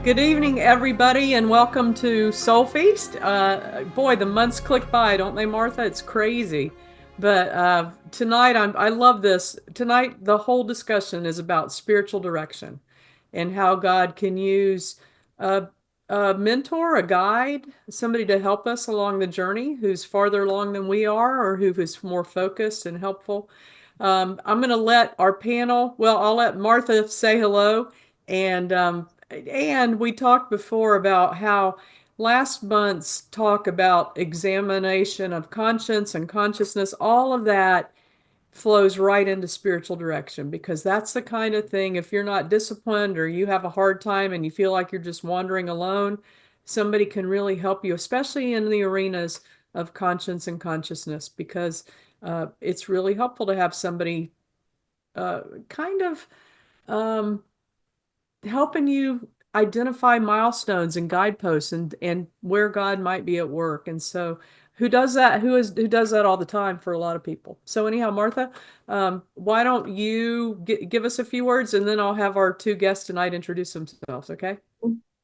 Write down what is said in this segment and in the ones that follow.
Good evening, everybody, and welcome to Soul Feast. Boy, the months click by, don't they, Martha? It's crazy. But tonight, I love this. Tonight, the whole discussion is about spiritual direction and how God can use a, a mentor, a guide, somebody to help us along the journey who's farther along than we are or who is more focused and helpful. I'm going to let our panel, well, I'll let Martha say hello. And we talked before about how last month's talk about examination of conscience and consciousness, all of that flows right into spiritual direction because that's the kind of thing, if you're not disciplined or you have a hard time and you feel like you're just wandering alone, somebody can really help you, especially in the arenas of conscience and consciousness, because it's really helpful to have somebody kind of um, helping you identify milestones and guideposts and where God might be at work. And so who does that? Who does that all the time for a lot of people? So anyhow, Martha, why don't you give us a few words and then I'll have our two guests tonight introduce themselves, okay?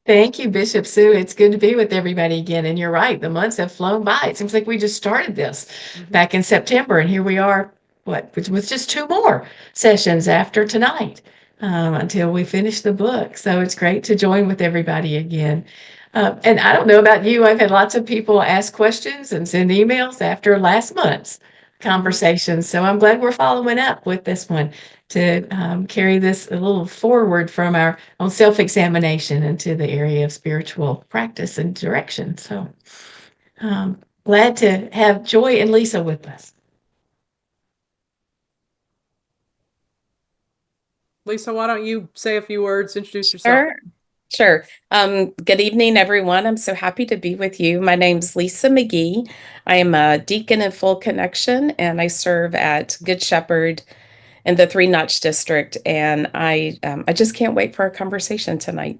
Thank you, Bishop Sue. It's good to be with everybody again. And you're right, the months have flown by. It seems like we just started this Mhm. back in September, and here we are, with just two more sessions after tonight, until we finish the book. So it's great to join with everybody again. And I don't know about you, I've had lots of people ask questions and send emails after last month's Mhm. conversations. So I'm glad we're following up with this one to carry this a little forward from our own self-examination into the area of spiritual practice and direction. So glad to have Joy and Lisa with us. Lisa, why don't you say a few words, introduce yourself? Sure, sure. Good evening, everyone. I'm so happy to be with you. My name's Lisa McGee. I am a deacon in Full Connection, and I serve at Good Shepherd in the Three Notch District. And I just can't wait for our conversation tonight.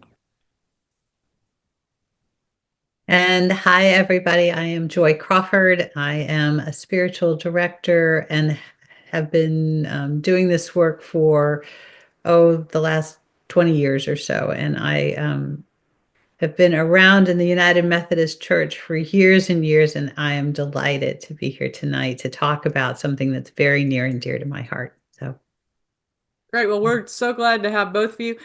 And hi, everybody. I am Joy Crawford. I am a spiritual director and have been doing this work for, the last 20 years or so. And I have been around in the United Methodist Church for years and years. And I am delighted to be here tonight to talk about something that's very near and dear to my heart. So, Great. Well, we're so glad to have both of you.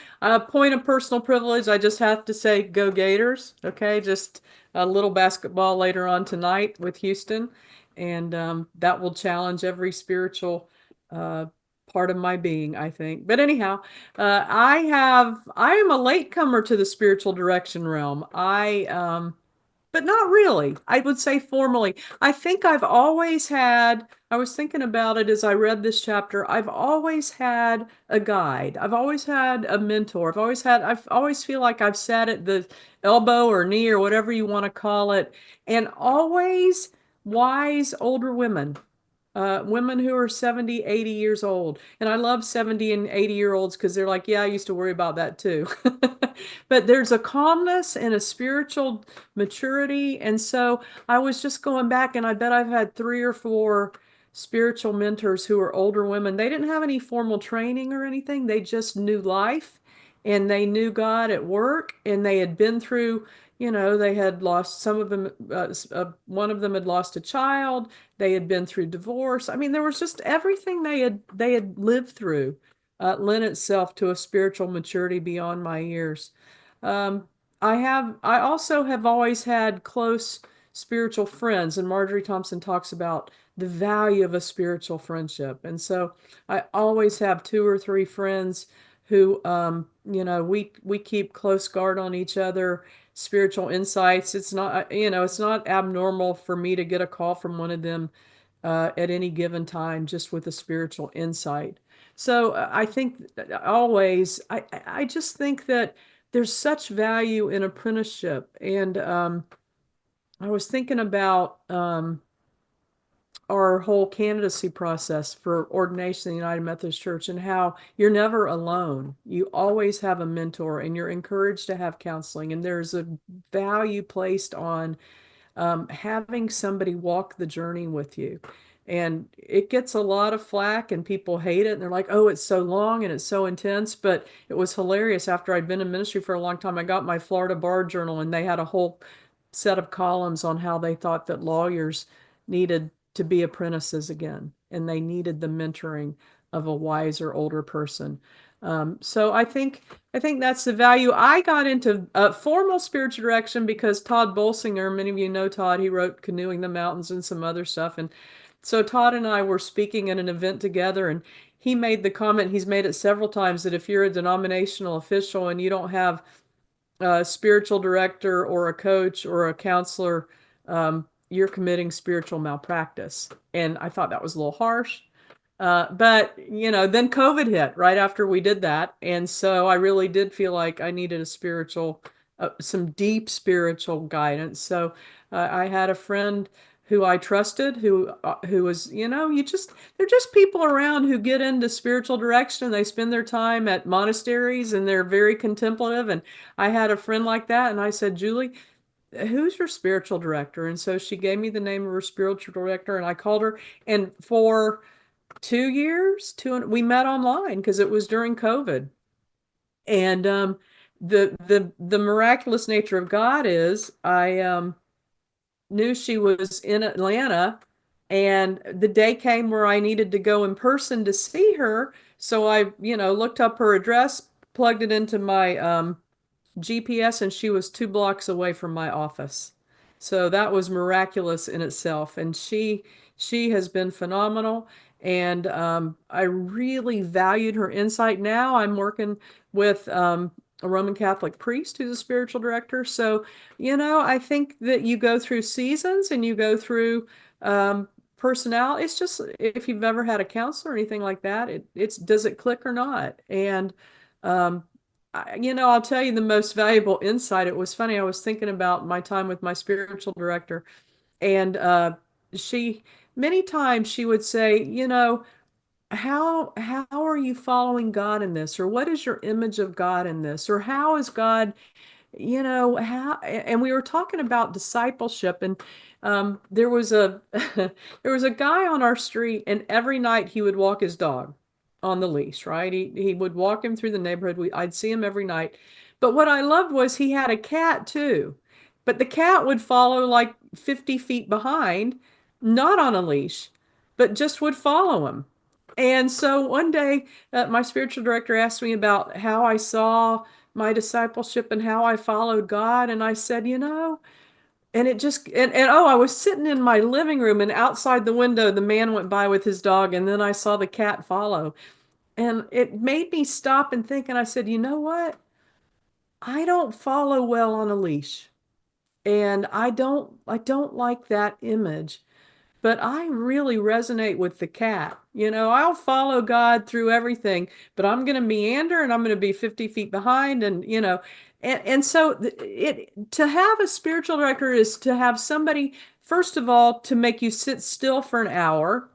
Point of personal privilege, I just have to say, go Gators. Okay, just a little basketball later on tonight with Houston, and that will challenge every spiritual uh, part of my being, I think. But anyhow, I am a latecomer to the spiritual direction realm. But not really. I would say formally. I think I've always had, I was thinking about it as I read this chapter. I've always had a guide. I've always had a mentor. I've always feel like I've sat at the elbow or knee or whatever you want to call it, and always wise older women, women who are 70, 80 years old. And I love 70 and 80-year-olds because they're like, yeah, I used to worry about that too. But there's a calmness and a spiritual maturity. And so I was just going back, and I bet I've had three or four spiritual mentors who are older women. They didn't have any formal training or anything, they just knew life and they knew God at work, and they had been through, they had lost some of them, one of them had lost a child, they had been through divorce. I mean, there was just everything they had lived through lent itself to a spiritual maturity beyond my years. Um, I also have always had close spiritual friends, and Marjorie Thompson talks about the value of a spiritual friendship. And so I always have two or three friends who, we keep close guard on each other, spiritual insights. It's not abnormal for me to get a call from one of them at any given time, just with a spiritual insight. So I think I just think that there's such value in apprenticeship. And I was thinking about our whole candidacy process for ordination in the United Methodist Church and how you're never alone. You always have a mentor and you're encouraged to have counseling. And there's a value placed on having somebody walk the journey with you. And it gets a lot of flack and people hate it. And they're like, oh, it's so long and it's so intense. But it was hilarious. After I'd been in ministry for a long time, I got my Florida Bar Journal and they had a whole set of columns on how they thought that lawyers needed to be apprentices again and they needed the mentoring of a wiser older person. So I think that's the value. I got into formal spiritual direction because Todd Bolsinger, many of you know Todd, he wrote Canoeing the Mountains and some other stuff. And so Todd and I were speaking at an event together, and he made the comment, he's made it several times, that if you're a denominational official and you don't have a spiritual director or a coach or a counselor, you're committing spiritual malpractice. And I thought that was a little harsh. But then COVID hit right after we did that. And so I really did feel like I needed some deep spiritual guidance. So I had a friend who I trusted, who was, they're just people around who get into spiritual direction and they spend their time at monasteries and they're very contemplative. And I had a friend like that. And I said, Julie, who's your spiritual director? And so she gave me the name of her spiritual director and I called her. And for 2 years, we met online because it was during COVID. And the miraculous nature of God is I knew she was in Atlanta, and the day came where I needed to go in person to see her. So I, looked up her address, plugged it into my GPS, and she was 2 blocks away from my office. So that was miraculous in itself. And she has been phenomenal. And I really valued her insight. Now I'm working with a Roman Catholic priest who's a spiritual director. So, I think that you go through seasons and you go through personality. It's just if you've ever had a counselor or anything like that, it's does it click or not? And um, I'll tell you the most valuable insight. It was funny. I was thinking about my time with my spiritual director, and she many times she would say, how are you following God in this, or what is your image of God in this, or how is God, how? And we were talking about discipleship, and there was a there was a guy on our street, and every night he would walk his dog on the leash, right? He would walk him through the neighborhood. I'd see him every night. But what I loved was he had a cat too. But the cat would follow like 50 feet behind, not on a leash, but just would follow him. And so one day, my spiritual director asked me about how I saw my discipleship and how I followed God. And I said, and it just, and oh, I was sitting in my living room and outside the window, the man went by with his dog. And then I saw the cat follow. And it made me stop and think. And I said, you know what? I don't follow well on a leash. And I don't like that image. But I really resonate with the cat. I'll follow God through everything, but I'm going to meander and I'm going to be 50 feet behind. And so to have a spiritual director is to have somebody, first of all, to make you sit still for an hour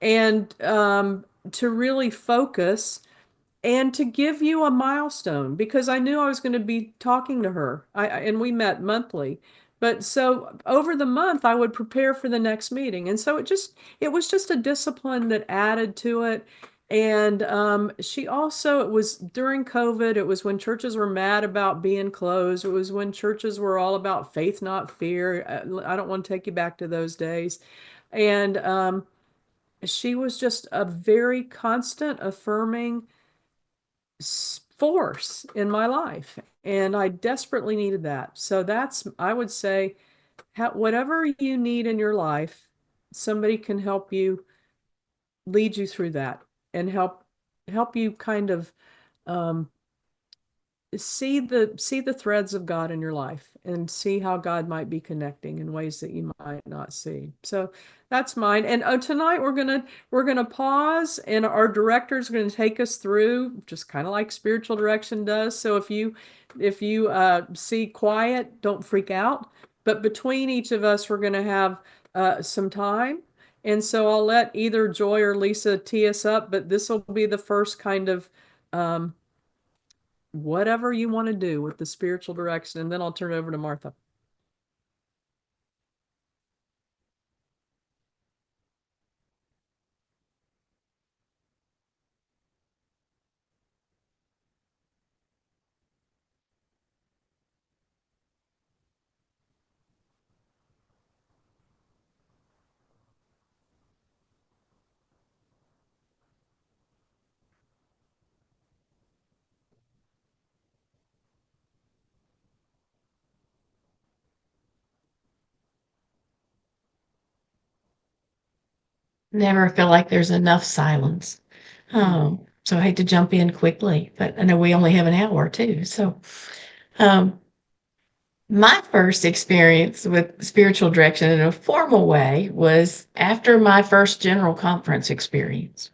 and to really focus and to give you a milestone because I knew I was going to be talking to her. And we met monthly. But so over the month, I would prepare for the next meeting. And so it was just a discipline that added to it. And it was during COVID, it was when churches were mad about being closed. It was when churches were all about faith, not fear. I don't want to take you back to those days. And she was just a very constant, affirming force in my life. And I desperately needed that. So I would say, whatever you need in your life, somebody can help you lead you through that and help you kind of um, see the threads of God in your life and see how God might be connecting in ways that you might not see. So that's mine. And tonight we're gonna pause, and our director is going to take us through just kind of like spiritual direction does. So if you see quiet, don't freak out. But between each of us, we're going to have some time. And so I'll let either Joy or Lisa tee us up, but this will be the first kind of whatever you want to do with the spiritual direction, and then I'll turn it over to Martha. never feel like there's enough silence. So I hate to jump in quickly, but I know we only have an hour too. So, um, my first experience with spiritual direction in a formal way was after my first general conference experience.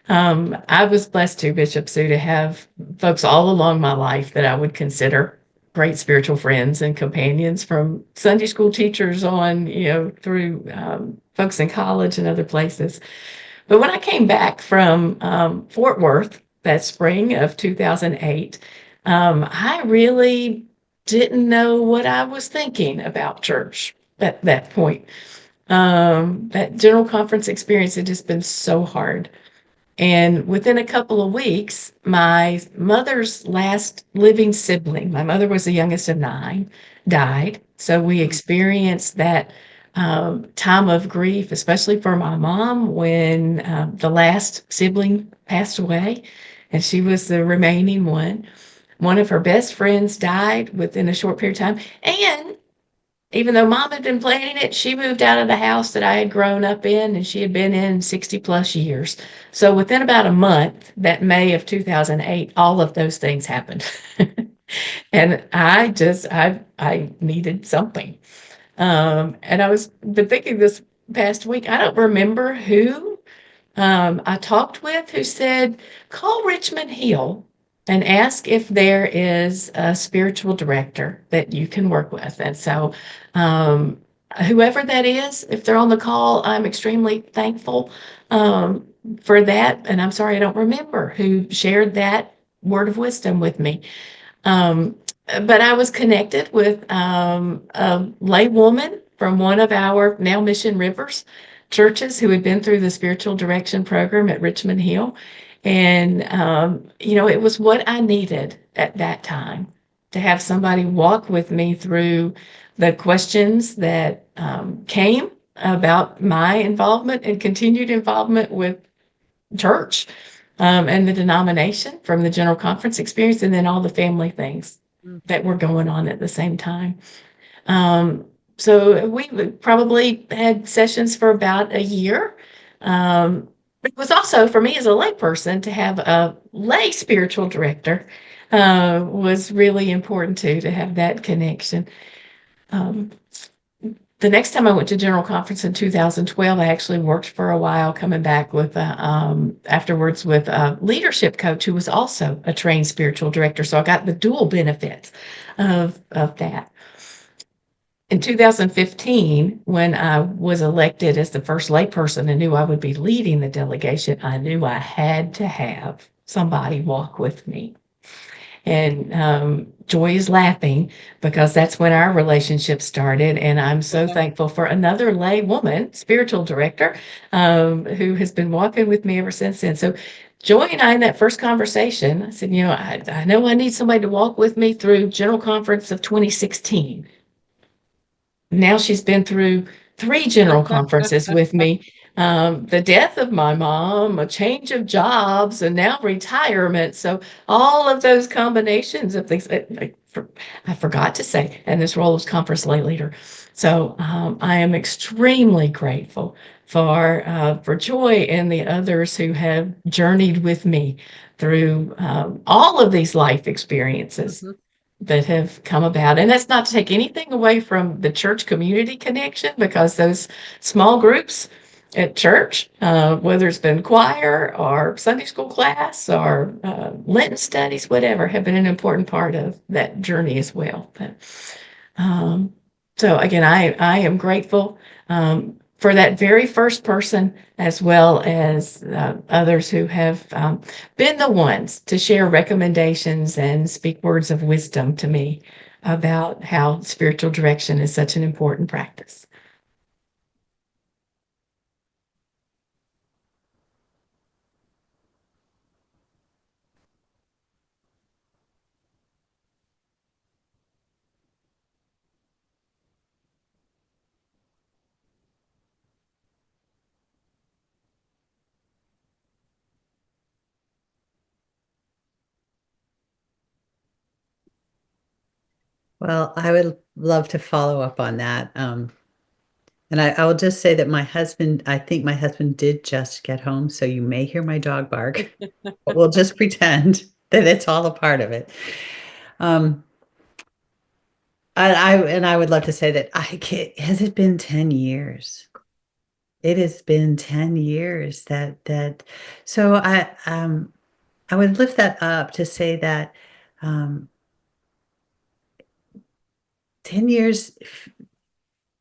I was blessed to, Bishop Sue, to have folks all along my life that I would consider great spiritual friends and companions, from Sunday school teachers on, through folks in college and other places. But when I came back from Fort Worth that spring of 2008, I really didn't know what I was thinking about church at that point. That general conference experience had just been so hard. And within a couple of weeks, my mother's last living sibling, my mother was the youngest of nine, died. So we experienced that time of grief, especially for my mom, when the last sibling passed away, and she was the remaining one. One of her best friends died within a short period of time. And even though mom had been planning it, she moved out of the house that I had grown up in and she had been in 60 plus years. So within about a month, that May of 2008, all of those things happened. And I needed something. And I was been thinking this past week, I don't remember who I talked with who said, call Richmond Hill and ask if there is a spiritual director that you can work with. And so, um, whoever that is, if they're on the call, I'm extremely thankful for that. And I'm sorry I don't remember who shared that word of wisdom with me. Um, but I was connected with a lay woman from one of our now Mission Rivers churches who had been through the spiritual direction program at Richmond Hill. And, it was what I needed at that time, to have somebody walk with me through the questions that came about my involvement and continued involvement with church, and the denomination from the general conference experience, and then all the family things that were going on at the same time. Um, so we probably had sessions for about a year. It was also for me as a layperson to have a lay spiritual director was really important too, to have that connection. Um, the next time I went to general conference in 2012, I actually worked for a while, coming back with afterwards with a leadership coach who was also a trained spiritual director. So I got the dual benefits of that. In 2015, when I was elected as the first layperson and knew I would be leading the delegation, I knew I had to have somebody walk with me. And Joy is laughing because that's when our relationship started. And I'm so thankful for another lay woman, spiritual director, who has been walking with me ever since then. So Joy and I, in that first conversation, I said, I know I need somebody to walk with me through General Conference of 2016. Now she's been through 3 general conferences with me. The death of my mom, a change of jobs, and now retirement. So all of those combinations of things, I forgot to say, and this role as conference lay leader. So I am extremely grateful for Joy and the others who have journeyed with me through all of these life experiences that have come about. And that's not to take anything away from the church community connection, because those small groups at church, whether it's been choir or Sunday school class or Lenten studies, whatever, have been an important part of that journey as well. But, so again, I am grateful for that very first person, as well as others who have been the ones to share recommendations and speak words of wisdom to me about how spiritual direction is such an important practice. Well, I would love to follow up on that. And I will just say that I think my husband did just get home, so you may hear my dog bark, but we'll just pretend that it's all a part of it. Um, I would love to say that has it been 10 years? It has been 10 years so I would lift that up to say that, um, 10 years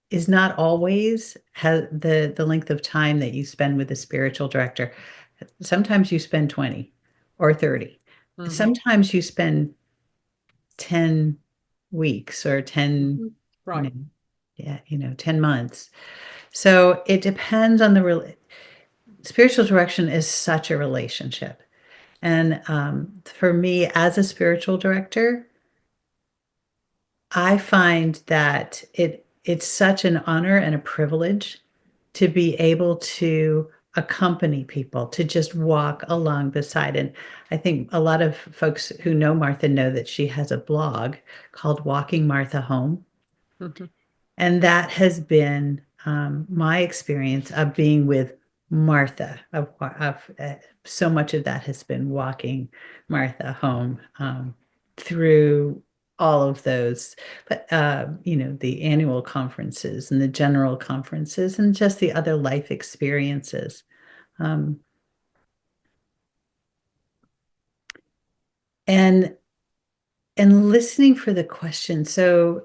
is not always the length of time that you spend with a spiritual director. Sometimes you spend 20 or 30. Mhm. Sometimes you spend 10 weeks or 10, you Right. know, 10 months. So it depends on spiritual direction is such a relationship. And for me, as a spiritual director, I find that it's such an honor and a privilege to be able to accompany people, to just walk along beside. And I think a lot of folks who know Martha know that she has a blog called Walking Martha Home. Mhm. And that has been my experience of being with Martha. So much of that has been walking Martha home through all of those, but the annual conferences and the general conferences and just the other life experiences. Um, and and listening for the question. So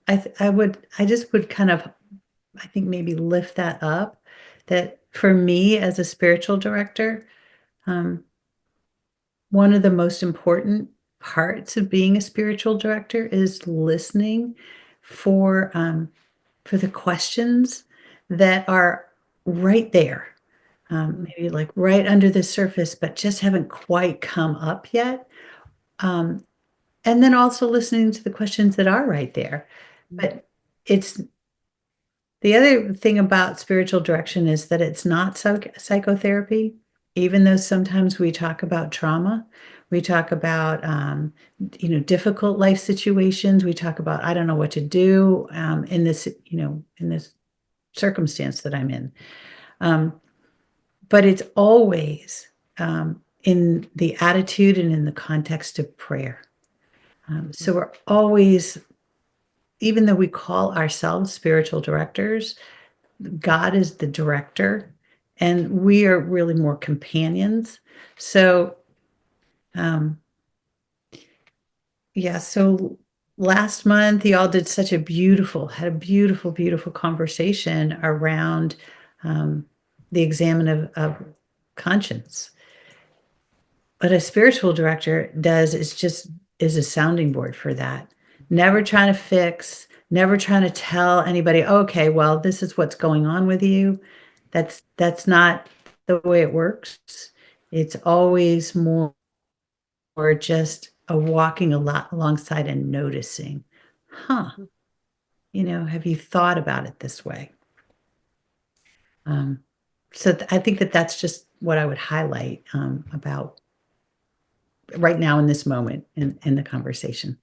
I just would kind of, I think, maybe lift that up, that for me as a spiritual director, um, one of the most important parts of being a spiritual director is listening for the questions that are right there, maybe like right under the surface, but just haven't quite come up yet. Um, and then also listening to the questions that are right there. But it's the other thing about spiritual direction is that it's not psychotherapy, even though sometimes we talk about trauma. We talk about, difficult life situations. We talk about, I don't know what to do in this circumstance that I'm in. But it's always in the attitude and in the context of prayer. So we're always, even though we call ourselves spiritual directors, God is the director, and we are really more companions. So, yeah, so last month, y'all did had a beautiful, beautiful conversation around the examine of conscience. What a spiritual director does is a sounding board for that. Never trying to fix, never trying to tell anybody, okay, well, this is what's going on with you. That's not the way it works. It's always more or just a walking a lot alongside and noticing, have you thought about it this way? So I think that's just what I would highlight about right now in this moment in the conversation.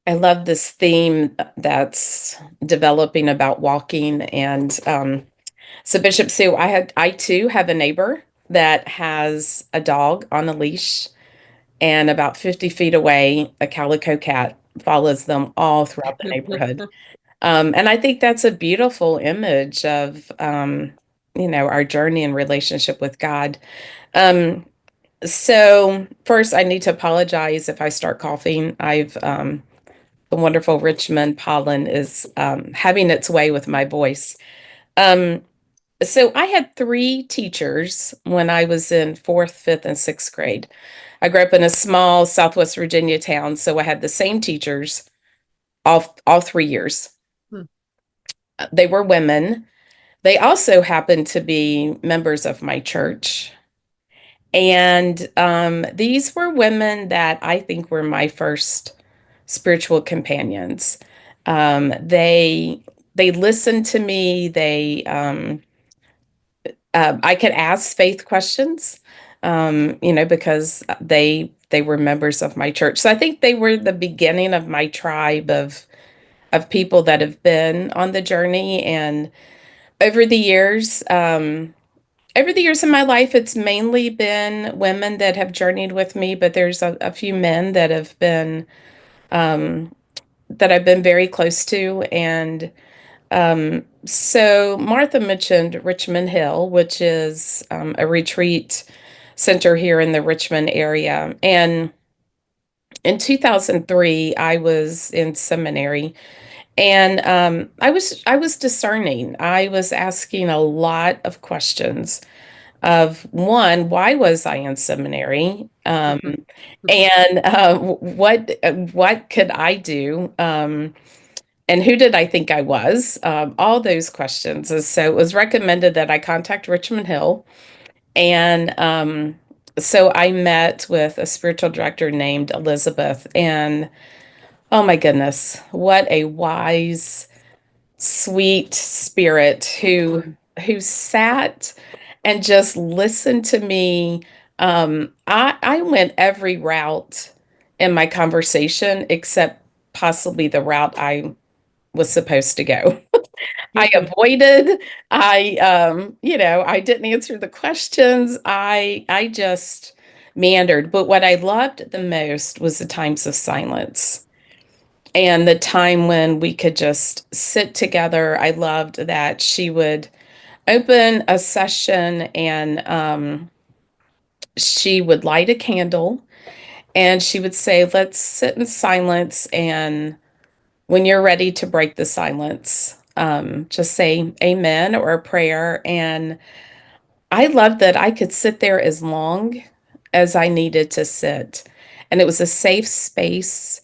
I love this theme that's developing about walking. And so, Bishop Sue, I too have a neighbor that has a dog on a leash, and about 50 feet away, a calico cat follows them all throughout the neighborhood. And I think that's a beautiful image of, our journey and relationship with God. So first, I need to apologize if I start coughing. The wonderful Richmond pollen is having its way with my voice. Um, so I had three teachers when I was in fourth, fifth, and sixth grade. I grew up in a small Southwest Virginia town, so I had the same teachers all 3 years. Hmm. They were women. They also happened to be members of my church. And these were women that I think were my first spiritual companions. They listened to me. I could ask faith questions, because they were members of my church. So I think they were the beginning of my tribe of people that have been on the journey. And over the years, over the years in my life, it's mainly been women that have journeyed with me, but there's a few men um, that I've been very close to. And so Martha mentioned Richmond Hill, which is a retreat center here in the Richmond area. And in 2003, I was in seminary, and I was discerning. I was asking a lot of questions of, one, why was I in seminary? And what could I do? And who did I think I was? All those questions. And so it was recommended that I contact Richmond Hill. And so I met with a spiritual director named Elizabeth. And oh my goodness, what a wise, sweet spirit who sat and just listened to me. I went every route in my conversation except possibly the route I was supposed to go. I avoided, I didn't answer the questions. I just meandered. But what I loved the most was the times of silence and the time when we could just sit together. I loved that she would open a session and she would light a candle and she would say, let's sit in silence. And when you're ready to break the silence, just say amen or a prayer. And I loved that I could sit there as long as I needed to sit. And it was a safe space.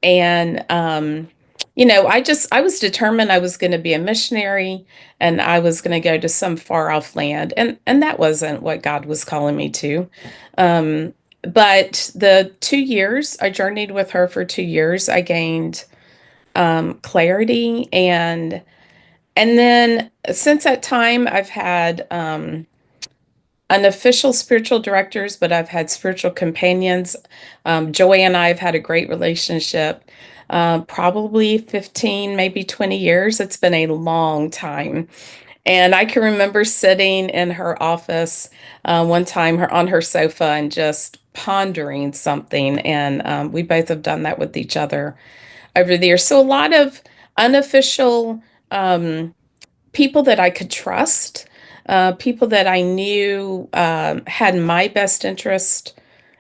And, I was determined I was going to be a missionary and I was going to go to some far off land. And that wasn't what God was calling me to. Um, but the 2 years, I journeyed with her for 2 years. I gained clarity, and then since that time I've had unofficial spiritual directors, but I've had spiritual companions. Joy and I have had a great relationship, probably 15, maybe 20 years. It's been a long time. And I can remember sitting in her office one time, her on her sofa, and just pondering something. And we both have done that with each other over the years. So a lot of unofficial people that I could trust, people that I knew had my best interest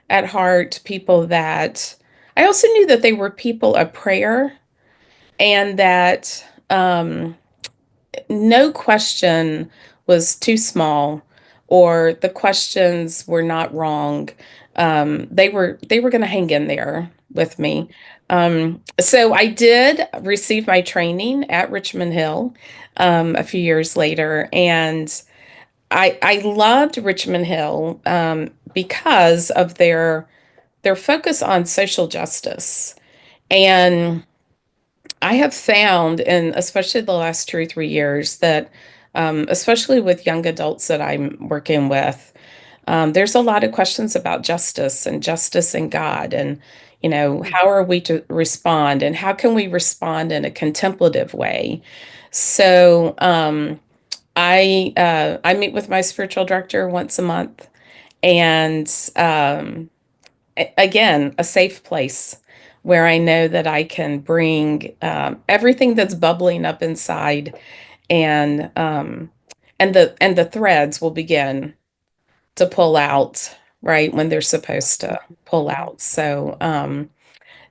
at heart, people that I also knew that they were people of prayer and that no question was too small or the questions were not wrong. They were going to hang in there with me. So I did receive my training at Richmond Hill a few years later, and I loved Richmond Hill because of their focus on social justice. And I have found, and especially the last 2 or 3 years, that especially with young adults that I'm working with, there's a lot of questions about justice and God, and how are we to respond, and how can we respond in a contemplative way? So I meet with my spiritual director once a month, and again, a safe place where I know that I can bring everything that's bubbling up inside, and the threads will begin to pull out right when they're supposed to pull out. So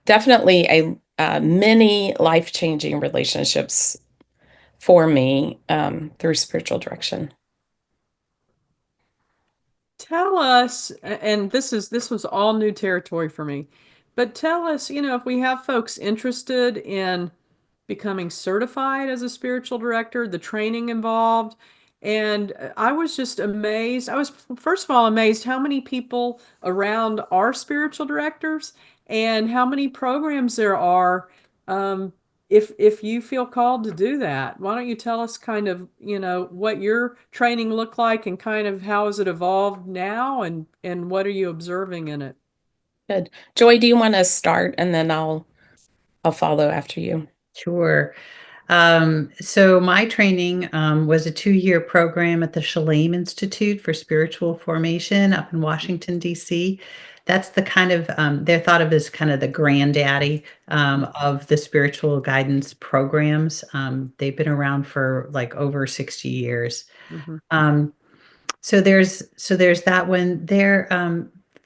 definitely many life-changing relationships for me through spiritual direction. Tell us, and this was all new territory for me, but tell us, if we have folks interested in becoming certified as a spiritual director, the training involved. And I was just amazed. I was, first of all, amazed how many people around are spiritual directors and how many programs there are. Um, if you feel called to do that, why don't you tell us kind of, what your training looked like and kind of how has it evolved now and what are you observing in it? Good. Joy, do you want to start and then I'll follow after you. Sure. So my training was a 2-year program at the Shalem Institute for Spiritual Formation up in Washington, D.C. That's the kind of, they're thought of as kind of the granddaddy of the spiritual guidance programs. They've been around for like over 60 years. Mhm. So there's that one. They're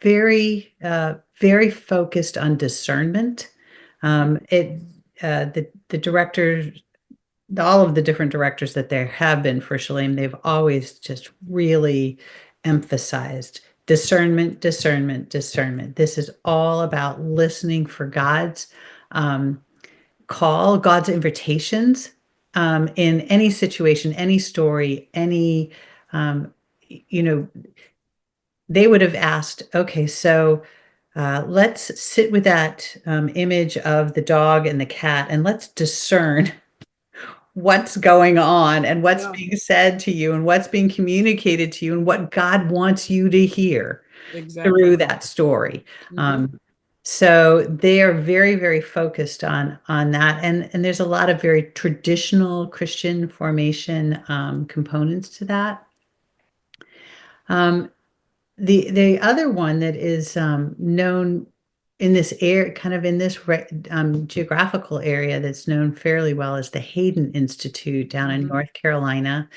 very focused on discernment. The directors, all of the different directors that there have been for Shalem, they've always just really emphasized discernment, discernment, discernment. This is all about listening for God's call, God's invitations in any situation, any story, any, you know, they would have asked, okay, so let's sit with that image of the dog and the cat and let's discern what's going on and what's Yeah, being said to you and what's being communicated to you and what God wants you to hear exactly. through that story. Mhm. So they are very, very focused on that, and there's a lot of very traditional Christian formation components to that. Um, the other one that is known in this area, kind of in this geographical area, that's known fairly well as the Hayden Institute down in Mhm. North Carolina.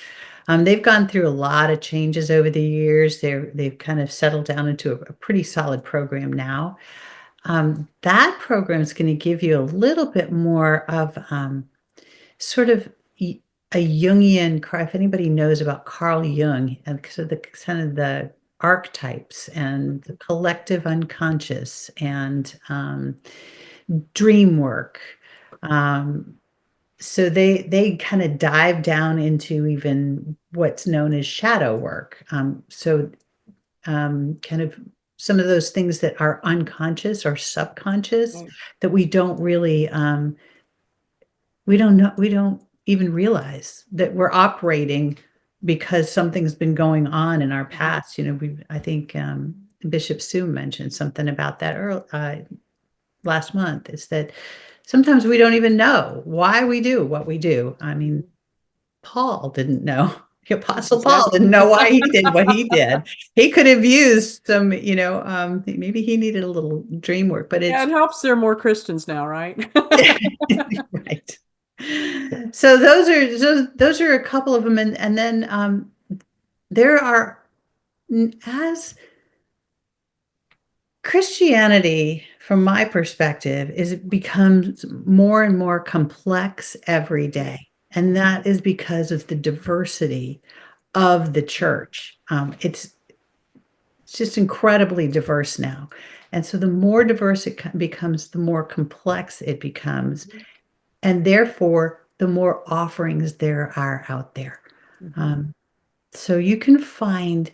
They've gone through a lot of changes over the years. They've kind of settled down into a pretty solid program now. That program is going to give you a little bit more of sort of a Jungian, if anybody knows about Carl Jung, and so the kind of the archetypes and the collective unconscious and dream work. So they kind of dive down into even what's known as shadow work. Kind of some of those things that are unconscious or subconscious Right. that we don't really we don't know, we don't even realize that we're operating because something's been going on in our past. I think Bishop Sue mentioned something about that last month, is that sometimes we don't even know why we do what we do. I mean, Paul didn't know. The Apostle Paul Exactly. didn't know why he did what he did. He could have used some, maybe he needed a little dream work, but Yeah, it's it helps there are more Christians now, right? right. So those are a couple of them, and then there are, as Christianity, from my perspective, is it becomes more and more complex every day, and that is because of the diversity of the church. It's just incredibly diverse now, and so the more diverse it becomes, the more complex it becomes, and therefore the more offerings there are out there. Um, so you can find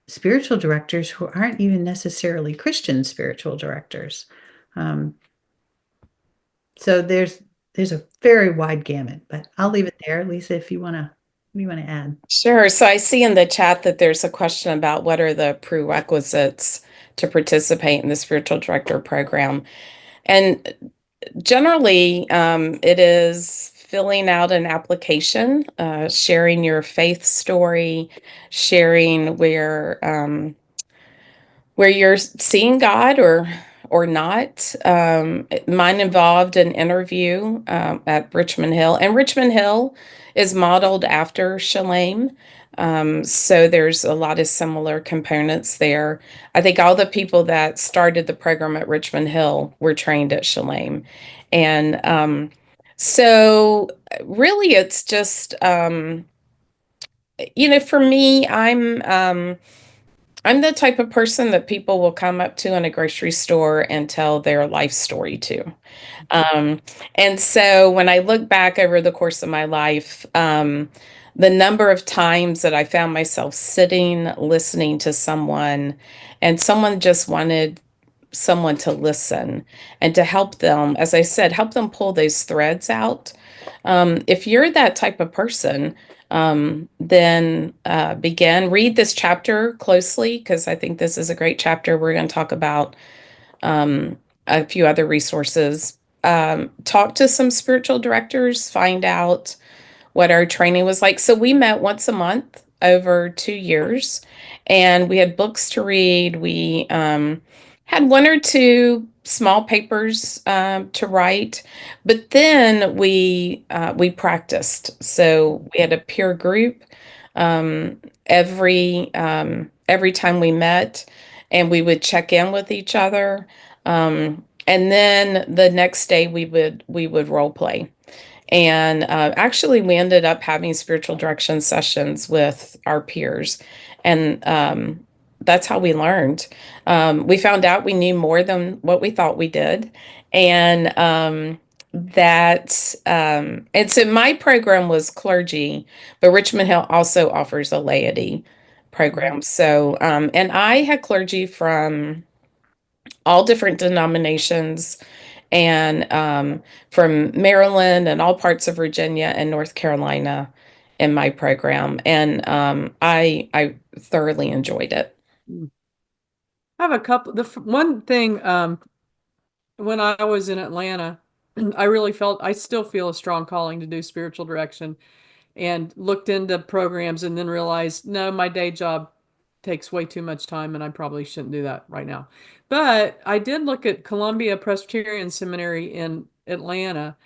spiritual directors who aren't even necessarily Christian spiritual directors. Um, so there's a very wide gamut, but I'll leave it there. Lisa, if you want to add. Sure. So I see in the chat that there's a question about what are the prerequisites to participate in the spiritual director program. And generally, it is filling out an application, sharing your faith story, sharing where you're seeing God or not. Mine involved an interview at Richmond Hill, and Richmond Hill is modeled after Shalem. So there's a lot of similar components there. I think all the people that started the program at Richmond Hill were trained at Shalem. And so really it's just, for me, I'm the type of person that people will come up to in a grocery store and tell their life story to. Um, and so when I look back over the course of my life, the number of times that I found myself sitting, listening to someone, and someone just wanted someone to listen and to help them, as I said, help them pull those threads out. If you're that type of person, then read this chapter closely because I think this is a great chapter. We're going to talk about um, a few other resources. Talk to some spiritual directors, find out what our training was like. So we met once a month over 2 years, and we had books to read. We had one or two small papers to write, but then we practiced. So we had a peer group um, every time we met, and we would check in with each other. And then the next day we would role play. And actually, we ended up having spiritual direction sessions with our peers. And that's how we learned. We found out we knew more than what we thought we did. And and so my program was clergy, but Richmond Hill also offers a laity program. So, and I had clergy from all different denominations and from Maryland and all parts of Virginia and North Carolina in my program, and I thoroughly enjoyed it. I have a couple. One thing, when I was in Atlanta, I really felt, I still feel a strong calling to do spiritual direction, and looked into programs and then realized, no, my day job takes way too much time and I probably shouldn't do that right now. But I did look at Columbia Presbyterian Seminary in Atlanta.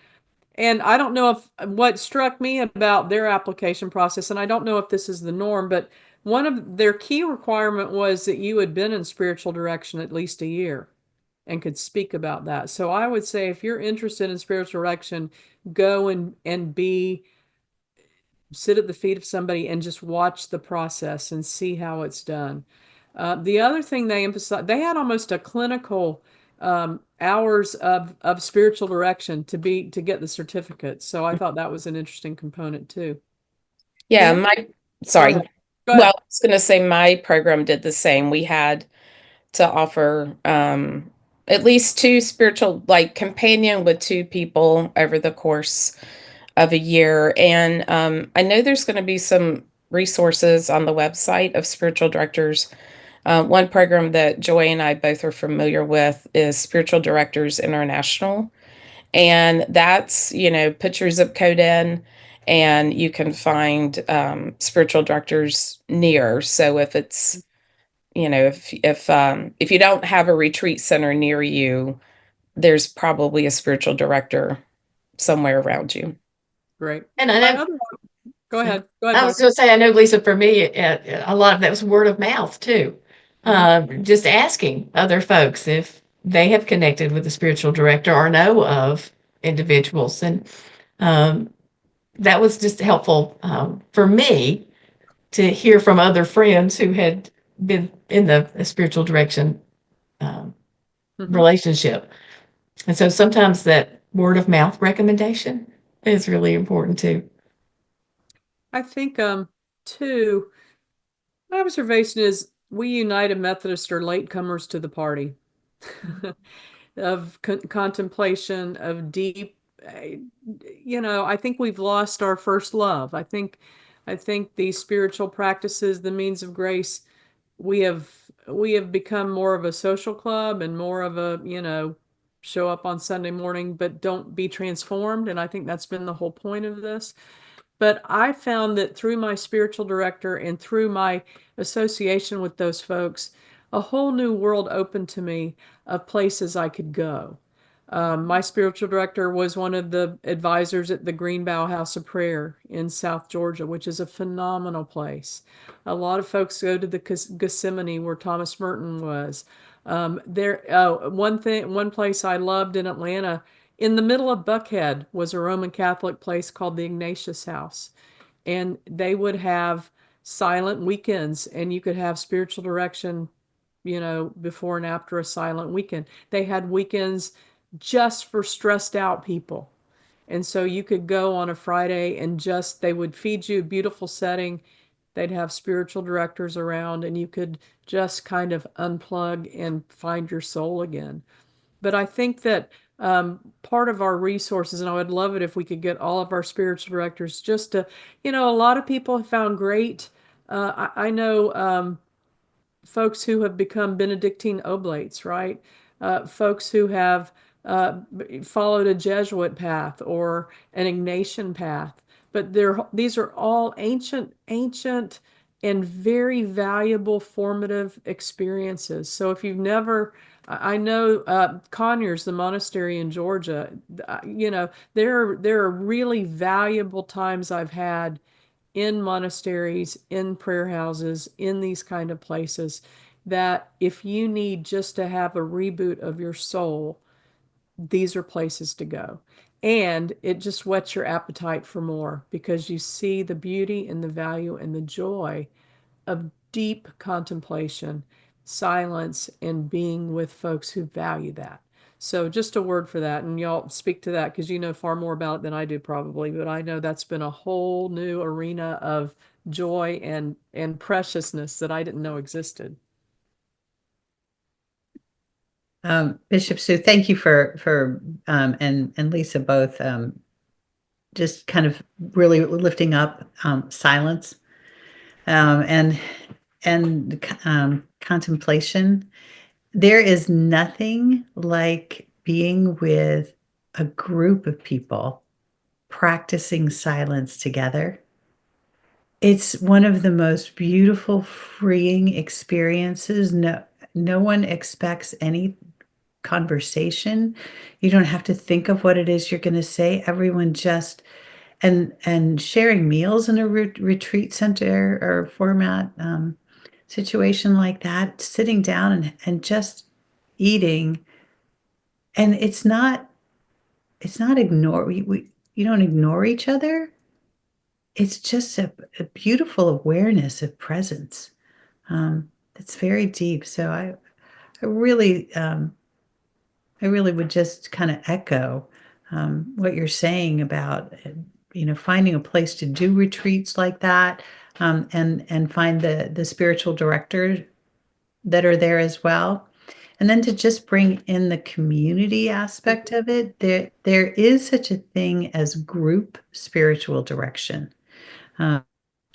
And I don't know if what struck me about their application process, and I don't know if this is the norm, but one of their key requirement was that you had been in spiritual direction at least a year and could speak about that. So I would say if you're interested in spiritual direction, go and be sit at the feet of somebody and just watch the process and see how it's done. The other thing they emphasized, they had almost a clinical hours of spiritual direction to get the certificate. So I thought that was an interesting component too. Yeah, And go sorry. ahead. Go Well, ahead. I was going to say my program did the same. We had to offer at least two spiritual, like companion with two people over the course of a year. And I know there's going to be some resources on the website of spiritual directors. One program that Joy and I both are familiar with is Spiritual Directors International. And that's, put your zip code in and you can find spiritual directors near. So if it's, if you don't have a retreat center near you, there's probably a spiritual director somewhere around you. Great. And I My know, other Go ahead. Go ahead, I was Mark. going to say, I know, Lisa, for me, a lot of that was word of mouth too. Just asking other folks if they have connected with a spiritual director or know of individuals. And um, that was just helpful for me to hear from other friends who had been in the spiritual direction um, Mhm. relationship. And so sometimes that word of mouth recommendation is really important too. I think too, my observation is we United Methodists are latecomers to the party. Of contemplation, of deep, I think we've lost our first love. I think these spiritual practices, the means of grace, we have we have become more of a social club and more of a, show up on Sunday morning, but don't be transformed. And I think that's been the whole point of this. But I found that through my spiritual director and through my association with those folks, a whole new world opened to me of places I could go. My spiritual director was one of the advisors at the Greenbow House of Prayer in South Georgia, which is a phenomenal place. A lot of folks go to the Gethsemane where Thomas Merton was. One place I loved in Atlanta, in the middle of Buckhead, was a Roman Catholic place called the Ignatius House, and they would have silent weekends, and you could have spiritual direction, before and after a silent weekend. They had weekends just for stressed out people. And so you could go on a Friday and they would feed you a beautiful setting. They'd have spiritual directors around, and you could just kind of unplug and find your soul again. But I think that part of our resources, and I would love it if we could get all of our spiritual directors just to, a lot of people have found great. I know folks who have become Benedictine oblates, right? Folks who have followed a Jesuit path or an Ignatian path. But these are all ancient and very valuable formative experiences. So if you've never, I know Conyers, the monastery in Georgia, there are really valuable times I've had in monasteries, in prayer houses, in these kind of places, that if you need just to have a reboot of your soul, these are places to go. And it just whets your appetite for more because you see the beauty and the value and the joy of deep contemplation, silence, and being with folks who value that. So just a word for that, and y'all speak to that because you know far more about it than I do probably, but I know that's been a whole new arena of joy and preciousness that I didn't know existed. Bishop Sue, thank you for and Lisa both just kind of really lifting up silence and contemplation. There is nothing like being with a group of people practicing silence together. It's one of the most beautiful, freeing experiences. No one expects any conversation. You don't have to think of what it is you're going to say. Everyone just and sharing meals in a retreat center or format situation like that, sitting down and just eating. And it's not ignore you don't ignore each other. It's just a beautiful awareness of presence. It's very deep. So I really I really would just kind of echo what you're saying about finding a place to do retreats like that, and find the spiritual directors that are there as well, and then to just bring in the community aspect of it. There is such a thing as group spiritual direction. Uh,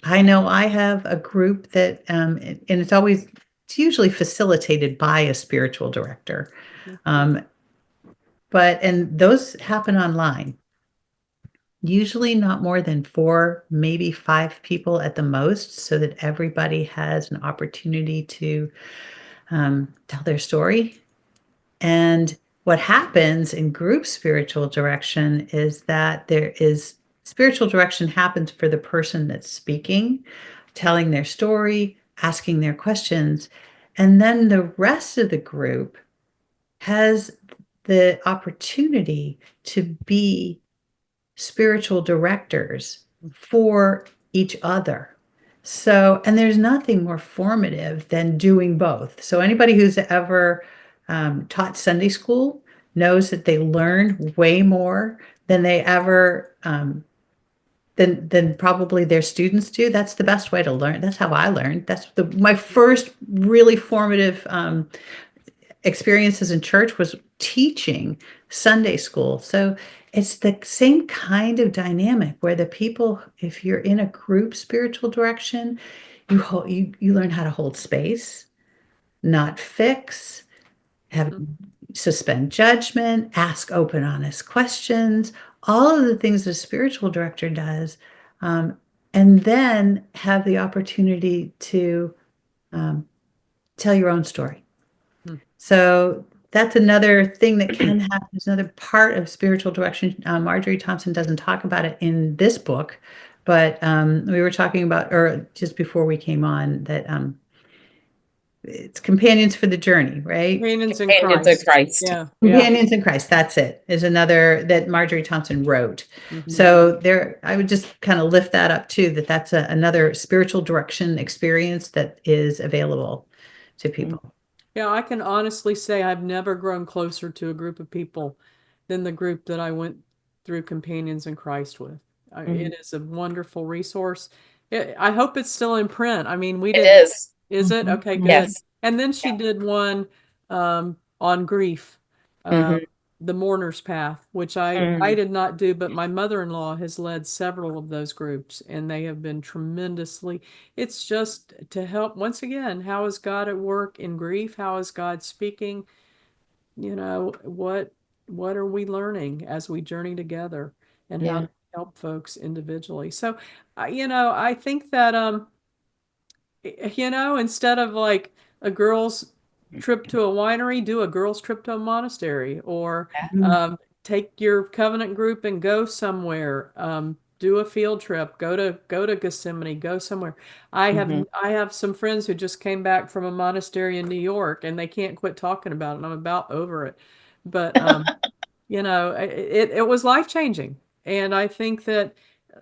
I know I have a group that, and it's usually facilitated by a spiritual director. Um, and those happen online. Usually not more than 4, maybe 5 people at the most, so that everybody has an opportunity to tell their story. And what happens in group spiritual direction is that spiritual direction happens for the person that's speaking, telling their story, asking their questions, and then the rest of the group has the opportunity to be spiritual directors for each other. So, and there's nothing more formative than doing both. So anybody who's ever taught Sunday school knows that they learn way more than they ever than probably their students do. That's the best way to learn. That's how I learned. That's my first really formative experiences in church was teaching Sunday school. So it's the same kind of dynamic where the people, if you're in a group spiritual direction, you learn how to hold space, not fix, suspend judgment, ask open, honest questions, all of the things a spiritual director does, and then have the opportunity to tell your own story. So that's another thing that can happen. It's another part of spiritual direction. Marjorie Thompson doesn't talk about it in this book, but we were talking about, or just before we came on, that it's Companions for the Journey, right? Companions in Companions of Christ. Christ. Yeah. Companions in Christ. That's it. Is another that Marjorie Thompson wrote. Mhm. So there, I would just kind of lift that up too, that's another spiritual direction experience that is available to people. Yeah, I can honestly say I've never grown closer to a group of people than the group that I went through Companions in Christ with. Mhm. It is a wonderful resource. I hope it's still in print. I mean, we It did. is. Is it? Mhm. Okay, good. Yes. And then she did one on grief, Mhm. the mourner's path, which I Mhm. did not do, but my mother-in-law has led several of those groups, and they have been tremendously. It's just to help, once again, how is God at work in grief? How is God speaking? You know, what are we learning as we journey together, and how Yeah. to help folks individually? So, you know, I think that you know, instead of like a girls' trip to a winery, do a girls' trip to a monastery, or take your covenant group and go somewhere. Do a field trip. Go to Gethsemane. Go somewhere. Mhm. I have some friends who just came back from a monastery in New York, and they can't quit talking about it. And I'm about over it, but you know, it was life changing, and I think that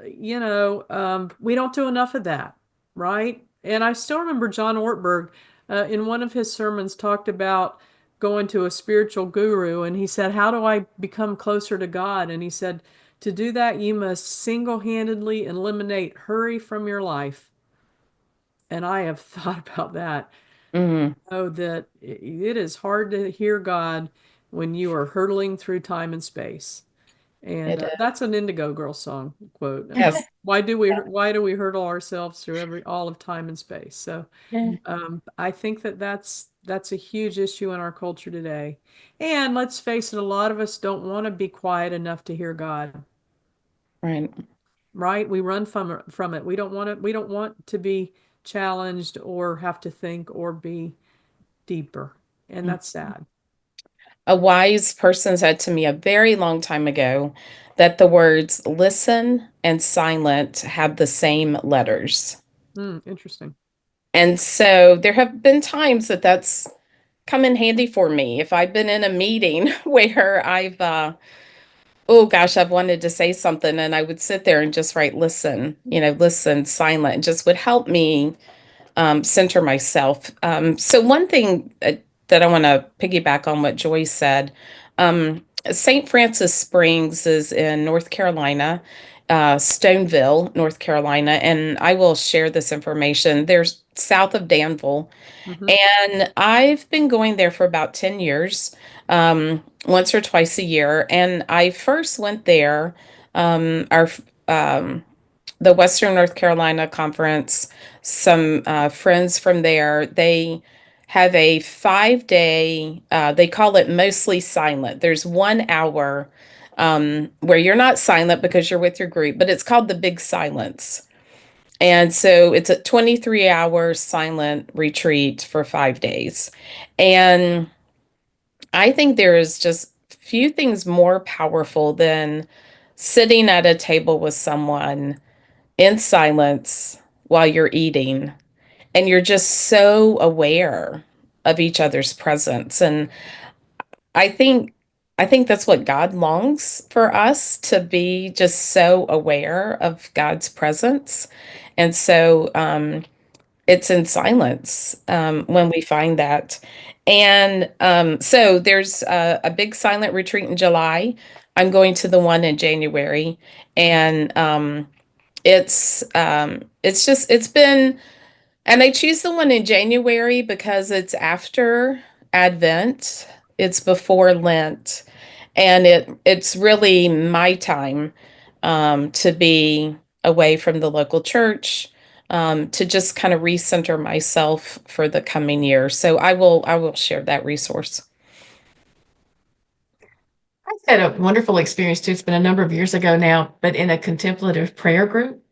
you know, we don't do enough of that, right? And I still remember John Ortberg in one of his sermons talked about going to a spiritual guru, and he said, "How do I become closer to God?" And he said, "To do that, you must single-handedly eliminate hurry from your life." And I have thought about that. Mhm. Oh, that it is hard to hear God when you are hurtling through time and space. And It is. that's an Indigo Girls song quote. Yes. Why do we hurdle ourselves through all of time and space? So Yeah. I think that that's a huge issue in our culture today. And let's face it, a lot of us don't want to be quiet enough to hear God, Right. right? We run from it. We don't want to be challenged or have to think or be deeper. And Mm. that's sad. A wise person said to me a very long time ago that the words listen and silent have the same letters. Interesting. And so there have been times that that's come in handy for me. If I've been in a meeting where oh gosh, I've wanted to say something and I would sit there and just write listen, listen silent, and just would help me center myself. So one thing that I want to piggyback on what Joyce said, St. Francis Springs is in North Carolina, Stoneville, North Carolina, and I will share this information. There's south of Danville, Hmm. and I've been going there for about 10 years, once or twice a year. And I first went there, our the Western North Carolina Conference, some friends from there, they have a 5 day, they call it mostly silent. There's 1 hour where you're not silent because you're with your group, but it's called the Big Silence. And so it's a 23-hour silent retreat for 5 days. And I think there is just few things more powerful than sitting at a table with someone in silence while you're eating, and you're just so aware of each other's presence. And I think I think that's what God longs for us, to be just so aware of God's presence. And so it's in silence when we find that. And so there's a big silent retreat in July. I'm going to the one in January, and it's been, and I choose the one in January because it's after Advent, it's before Lent, and it's really my time to be away from the local church, to just kind of recenter myself for the coming year. So I will share that resource. I had a wonderful experience too. It's been a number of years ago now, but in a contemplative prayer group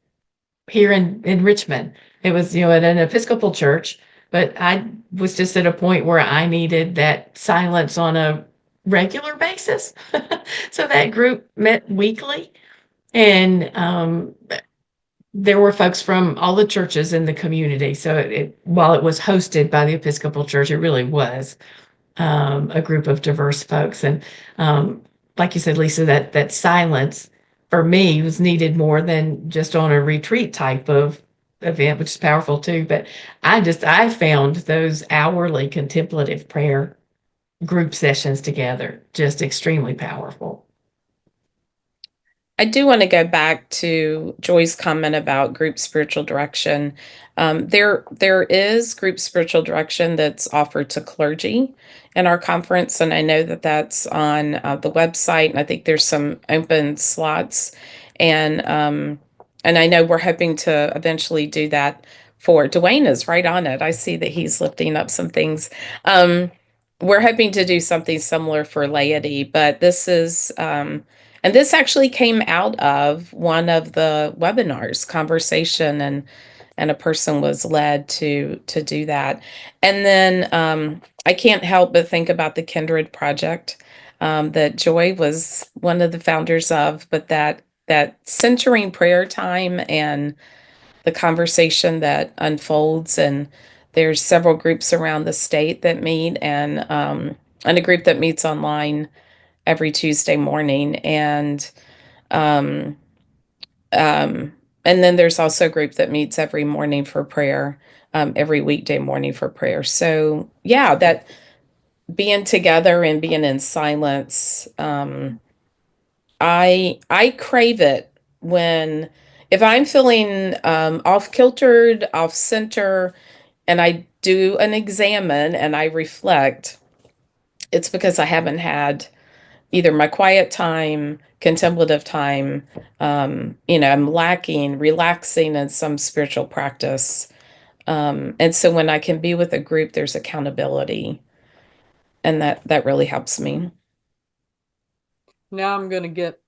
here in Richmond. It was, at an Episcopal church, but I was just at a point where I needed that silence on a regular basis. So that group met weekly, and there were folks from all the churches in the community. So while it was hosted by the Episcopal Church, it really was a group of diverse folks. And like you said, Lisa, that silence for me was needed more than just on a retreat type of event, which is powerful too. But I found those hourly contemplative prayer group sessions together just extremely powerful. I do want to go back to Joy's comment about group spiritual direction. There is group spiritual direction that's offered to clergy in our conference, and I know that that's on the website, and I think there's some open slots, and I know we're hoping to eventually do that for Dwayne is right on it. I see that he's lifting up some things. We're hoping to do something similar for laity, but this is and this actually came out of one of the webinars conversation, and a person was led to do that. And then I can't help but think about the Kindred Project that Joy was one of the founders of, but that centering prayer time and the conversation that unfolds, and there's several groups around the state that meet, and a group that meets online every Tuesday morning, um, and then there's also a group that meets every morning for prayer, every weekday morning for prayer. So yeah, that being together and being in silence, I crave it when if I'm feeling off kiltered, off center, and I do an examine and I reflect, it's because I haven't had either my quiet time, contemplative time, I'm lacking relaxing in some spiritual practice. And so when I can be with a group, there's accountability, and that really helps me. Now I'm gonna get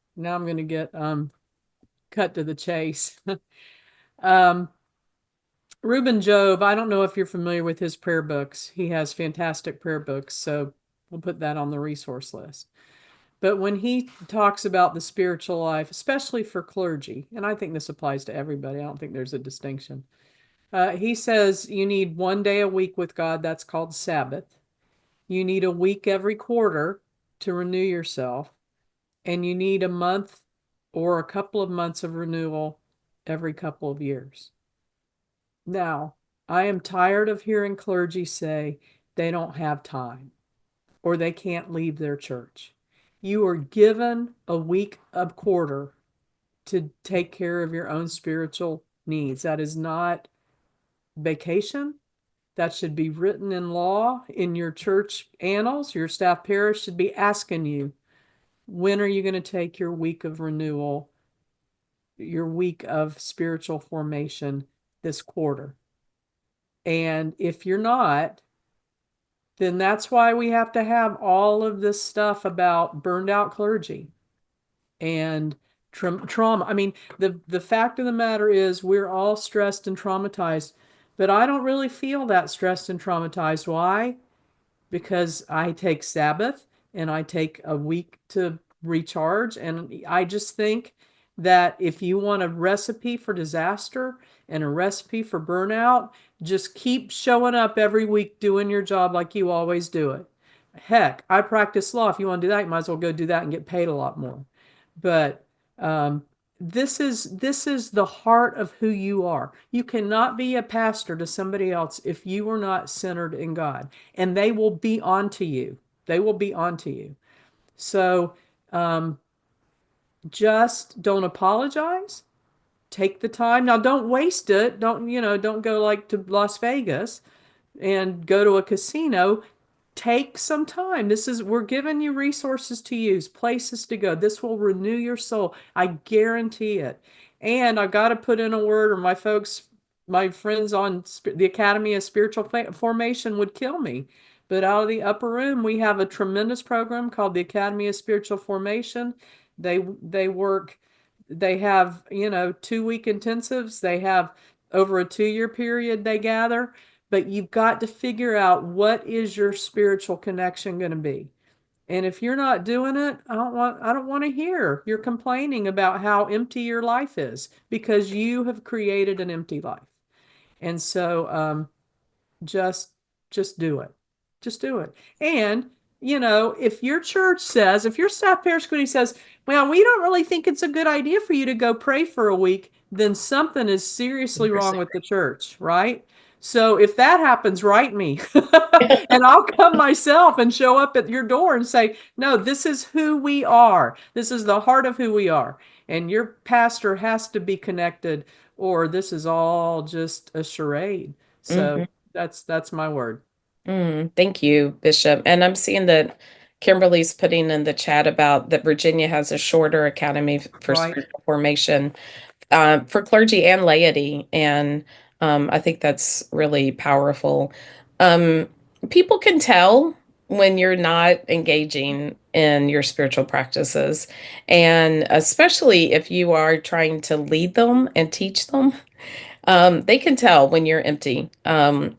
cut to the chase. um Reuben Job, I don't know if you're familiar with his prayer books. He has fantastic prayer books, so we'll put that on the resource list. But when he talks about the spiritual life, especially for clergy, and I think this applies to everybody, I don't think there's a distinction. He says you need 1 day a week with God, that's called Sabbath. You need a week every quarter to renew yourself, and you need a month or a couple of months of renewal every couple of years. Now, I am tired of hearing clergy say they don't have time or they can't leave their church. You are given a week, a quarter to take care of your own spiritual needs. That is not vacation. That should be written in law in your church annals. Your staff parish should be asking you, when are you going to take your week of renewal, your week of spiritual formation this quarter? And if you're not, then that's why we have to have all of this stuff about burned out clergy and trauma. I mean, the fact of the matter is we're all stressed and traumatized, but I don't really feel that stressed and traumatized. Why? Because I take Sabbath and I take a week to recharge. And I just think that if you want a recipe for disaster and a recipe for burnout, just keep showing up every week doing your job like you always do it. Heck, I practice law. If you want to do that, you might as well go do that and get paid a lot more. But this is the heart of who you are. You cannot be a pastor to somebody else if you are not centered in God, and they will be onto you. They will be onto you. So just don't apologize. Take the time. Now, don't waste it. Don't go like to Las Vegas and go to a casino. Take some time. We're giving you resources to use, places to go. This will renew your soul. I guarantee it. And I got to put in a word, or my friends on the Academy of Spiritual Formation would kill me. But out of the upper room, we have a tremendous program called the Academy of Spiritual Formation. They work, they have, 2-week intensives. They have over a 2-year period they gather. But you've got to figure out what is your spiritual connection going to be. And if you're not doing it, I don't want to hear you're complaining about how empty your life is because you have created an empty life. And so just just do it. Just do it. And if your church says, if your staff parish committee says, well, we don't really think it's a good idea for you to go pray for a week, then something is seriously wrong 100%. with the church, right? So if that happens, write me and I'll come myself and show up at your door and say, no, this is who we are. This is the heart of who we are. And your pastor has to be connected, or this is all just a charade. So Mhm. that's my word. Thank you, Bishop. And I'm seeing that Kimberly's putting in the chat about that Virginia has a shorter academy for Right. spiritual formation for clergy and laity. And I think that's really powerful. Um, People can tell when you're not engaging in your spiritual practices, and especially if you are trying to lead them and teach them. They can tell when you're empty. And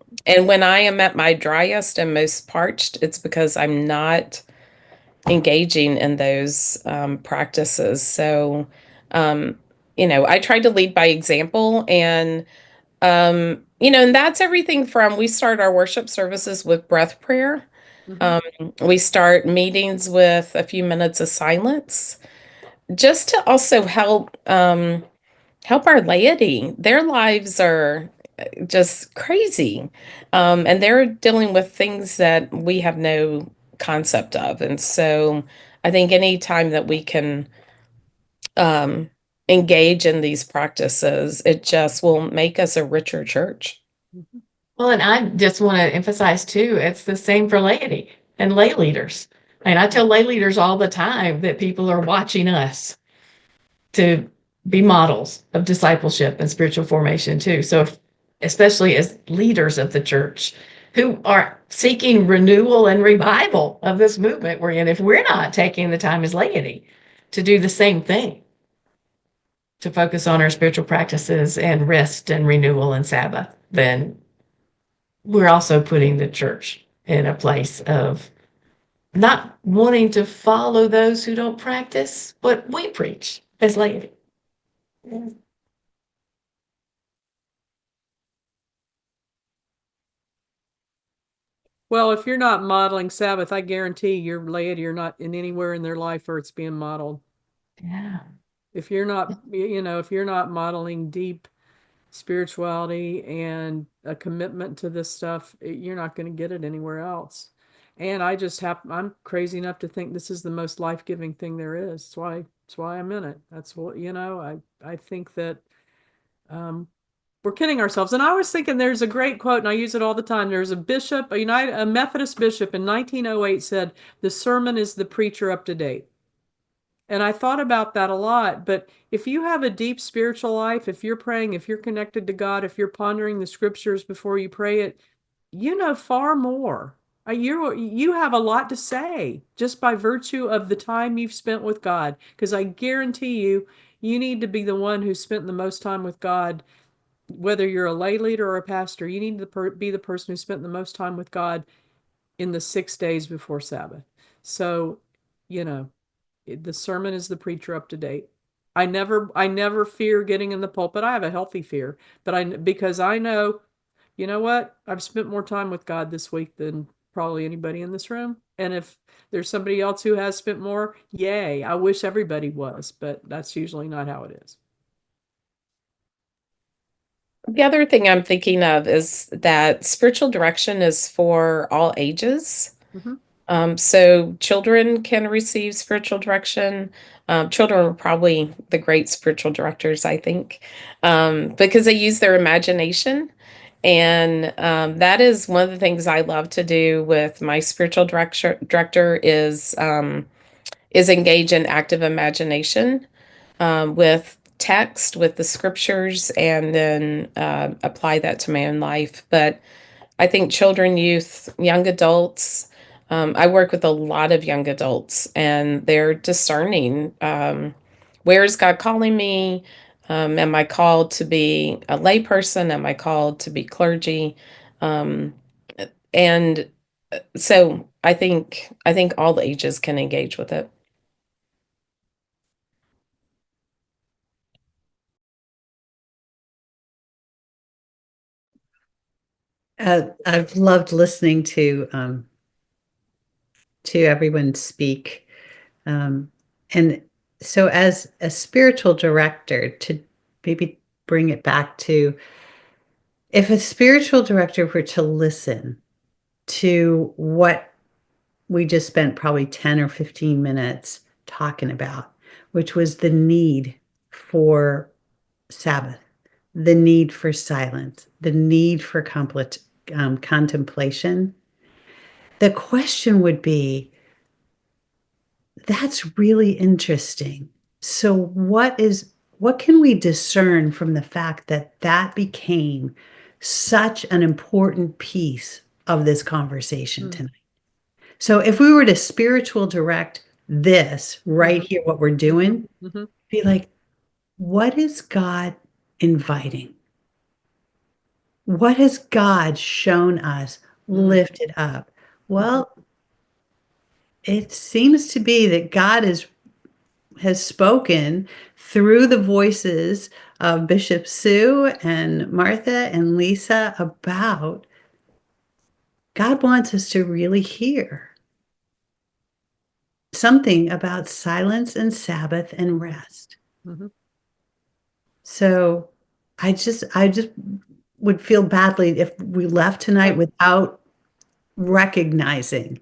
when I am at my driest and most parched, it's because I'm not engaging in those practices. So, um, I try to lead by example, and that's everything from we start our worship services with breath prayer. Mhm. Um, we start meetings with a few minutes of silence, just to also help our laity. Their lives are just crazy. And they're dealing with things that we have no concept of. And so I think any time that we can um, engage in these practices, it just will make us a richer church. Mhm. Well, and I just want to emphasize too, it's the same for laity and lay leaders. And I tell lay leaders all the time that people are watching us to be models of discipleship and spiritual formation too. So, especially as leaders of the church who are seeking renewal and revival of this movement we're in, if we're not taking the time as laity to do the same thing, to focus on our spiritual practices and rest and renewal and Sabbath, then we're also putting the church in a place of not wanting to follow those who don't practice what we preach as laity. Well, if you're not modeling Sabbath, I guarantee your laity are not in anywhere in their life where it's being modeled. Yeah. If you're not, if you're not modeling deep spirituality and a commitment to this stuff, you're not going to get it anywhere else. And I'm crazy enough to think this is the most life-giving thing there is. That's why I'm in it. That's what, I think that um, we're kidding ourselves. And I was thinking there's a great quote, and I use it all the time. There's a Methodist bishop in 1908 said, "The sermon is the preacher up to date." And I thought about that a lot. But if you have a deep spiritual life, if you're praying, if you're connected to God, if you're pondering the scriptures before you pray it, you know far more. You have a lot to say just by virtue of the time you've spent with God. Because I guarantee you, you need to be the one who's spent the most time with God. Whether you're a lay leader or a pastor, you need to be the person who spent the most time with God in the 6 days before Sabbath. So, you know, the sermon is the preacher up to date. I never fear getting in the pulpit. I have a healthy fear, but because I know, you know what? I've spent more time with God this week than probably anybody in this room. And if there's somebody else who has spent more, yay. I wish everybody was, but that's usually not how it is. The other thing I'm thinking of is that spiritual direction is for all ages. Mhm. So children can receive spiritual direction. Children are probably the great spiritual directors, I think, because they use their imagination. And that is one of the things I love to do with my spiritual director is engage in active imagination with text, with the scriptures, and then apply that to my own life. But I think children, youth, young adults, I work with a lot of young adults and they're discerning. Where is God calling me? Am I called to be a layperson? Am I called to be clergy? Um, and So I think all ages can engage with it. I've loved listening to everyone speak. And so, as a spiritual director, to maybe bring it back to, if a spiritual director were to listen to what we just spent probably 10 or 15 minutes talking about, which was the need for Sabbath, the need for silence, the need for contemplation, the question would be, that's really interesting. So what can we discern from the fact that that became such an important piece of this conversation Mm. tonight? So if we were to spiritual direct this right Mhm. here, what we're doing, Mhm. be like, what is God inviting? What has God shown us, Mm. lifted up? Well, it seems to be that God has spoken through the voices of Bishop Sue and Martha and Lisa about God wants us to really hear something about silence and Sabbath and rest. Mhm. So I just would feel badly if we left tonight Right. without recognizing,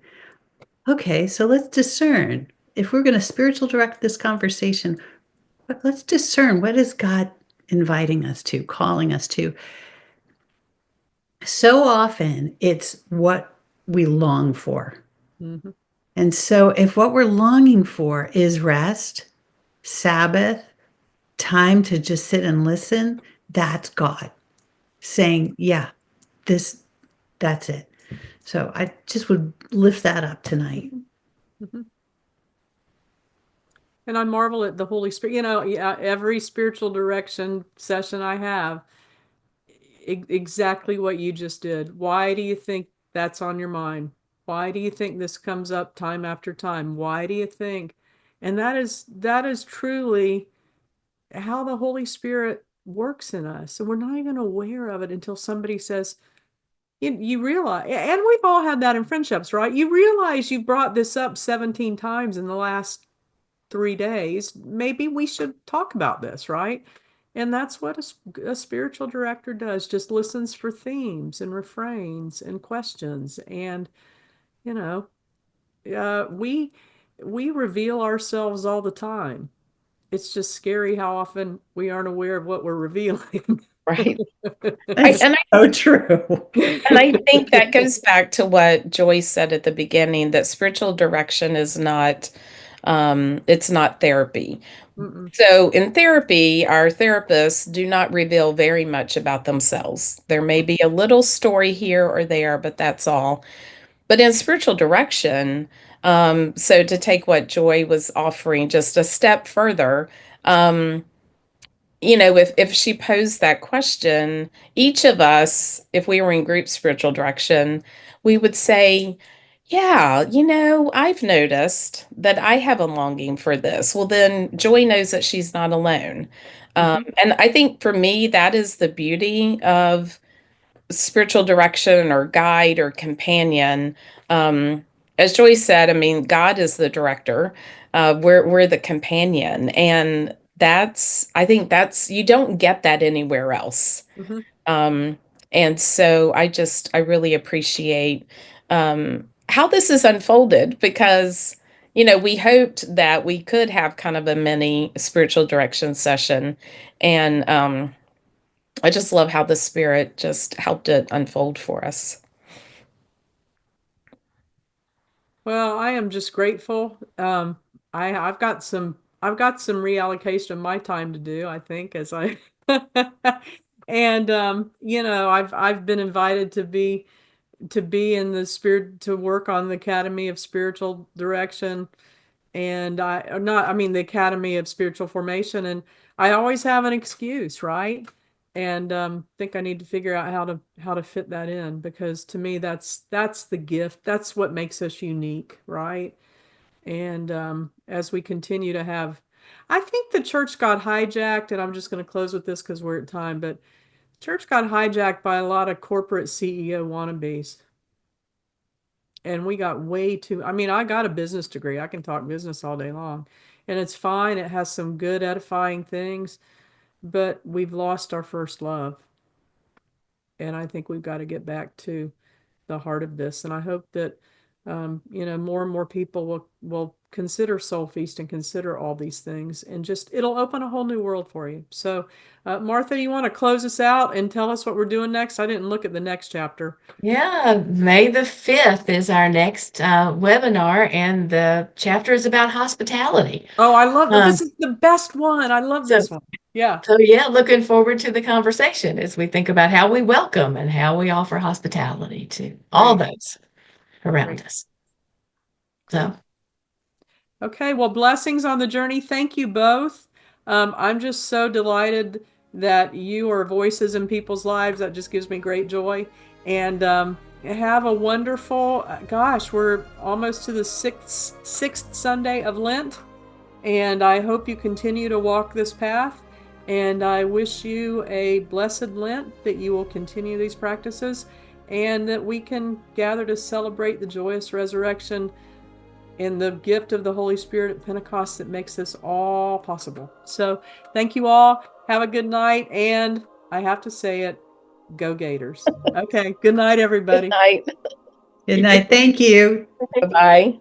okay, so let's discern. If we're going to spiritual direct this conversation, let's discern, what is God inviting us to, calling us to? So often it's what we long for. Mhm. And so if what we're longing for is rest, Sabbath, time to just sit and listen, that's God saying, yeah, this, that's it. So I just would lift that up tonight. Mhm. Mhm. And I marvel at the Holy Spirit. Yeah, every spiritual direction session I have, exactly what you just did. Why do you think that's on your mind? Why do you think this comes up time after time? Why do you think? And that is truly how the Holy Spirit works in us. And we're not even aware of it until somebody says, you realize, and we've all had that in friendships, right? You realize you brought this up 17 times in the last 3 days. Maybe we should talk about this, right? And that's what a spiritual director does, just listens for themes and refrains and questions. And, you know, we reveal ourselves all the time. It's just scary how often we aren't aware of what we're revealing. Right. I, That's and so true. And I think that goes back to what Joyce said at the beginning, that spiritual direction is not, it's not therapy. Mm-mm. So in therapy, our therapists do not reveal very much about themselves. There may be a little story here or there, but that's all. But in spiritual direction, so to take what Joy was offering just a step further, um, if she posed that question, each of us, if we were in group spiritual direction, we would say, yeah, I've noticed that I have a longing for this. Well, then Joy knows that she's not alone. Mhm. And I think for me, that is the beauty of spiritual direction or guide or companion. As Joyce said, I mean, God is the director. We're the companion, and I think that's you don't get that anywhere else. Mhm. Um, and so I really appreciate how this is unfolded because we hoped that we could have kind of a mini spiritual direction session, and I just love how the spirit just helped it unfold for us. Well, I am just grateful. I've got some reallocation of my time to do, I think, as I and I've been invited to be in the spirit to work on the Academy of Spiritual Direction, and I mean the Academy of Spiritual Formation, and I always have an excuse, right? and think I need to figure out how to fit that in, because to me that's the gift. That's what makes us unique, right? And as we continue to have, I think the church got hijacked, and I'm just going to close with this because we're at time, but church got hijacked by a lot of corporate CEO wannabes. And we got way too, I mean, I got a business degree. I can talk business all day long. And it's fine. It has some good edifying things, but we've lost our first love. And I think we've got to get back to the heart of this. And I hope that more and more people will consider Soul Feast and consider all these things, and just it'll open a whole new world for you. So, Martha, you want to close us out and tell us what we're doing next? I didn't look at the next chapter. Yeah, May the 5th is our next webinar, and the chapter is about hospitality. Oh, I love this. Is the best one. I love this one. Yeah. So yeah, looking forward to the conversation as we think about how we welcome and how we offer hospitality to all those around us. So, okay, well, blessings on the journey. Thank you both. I'm just so delighted that you are voices in people's lives. That just gives me great joy. And have a wonderful, gosh, we're almost to the sixth Sunday of Lent. And I hope you continue to walk this path. And I wish you a blessed Lent, that you will continue these practices, and that we can gather to celebrate the joyous resurrection and the gift of the Holy Spirit at Pentecost that makes this all possible. So thank you all. Have a good night. And I have to say it, go Gators. Okay. Good night, everybody. Good night. Good night. Thank you. Bye-bye.